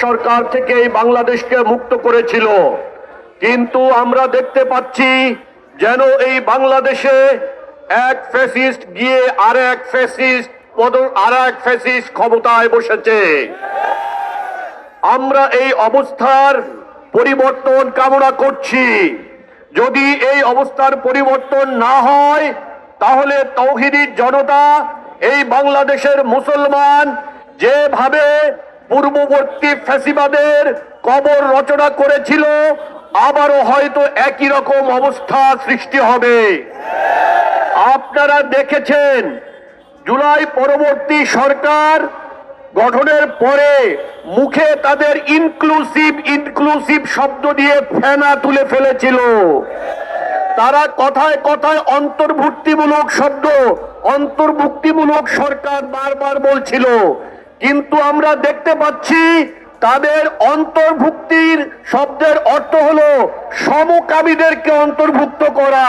সরকার থেকে বাংলাদেশকে মুক্ত করেছিল, কিন্তু আমরা দেখতে পাচ্ছি যেন এই বাংলাদেশে এক ফ্যাসিস্ট গিয়ে আরেক ফ্যাসিস্ট ক্ষমতায় বসেছে। আমরা এই অবস্থার পরিবর্তন কামনা করছি। যদি এই অবস্থার পরিবর্তন না হয় তাহলে তৌহিদি জনতা, এই বাংলাদেশের মুসলমান যেভাবে পূর্ববর্তী ফ্যাসিবাদের কবর রচনা করেছিল, আবারও হয়তো একই রকম অবস্থা সৃষ্টি হবে। আপনারা দেখেছেন জুলাই পরবর্তী সরকার গঠনের পরে মুখে তাদের ইনক্লুসিভ শব্দ দিয়ে ফেনা তুলে ফেলেছিল। তারা কথায় কথায় অন্তর্ভুক্তিমূলক সরকার বারবার বলছিল, কিন্তু আমরা দেখতে পাচ্ছি তাদের অন্তর্ভুক্তির শব্দের অর্থ হলো সমকামীদেরকে অন্তর্ভুক্ত করা।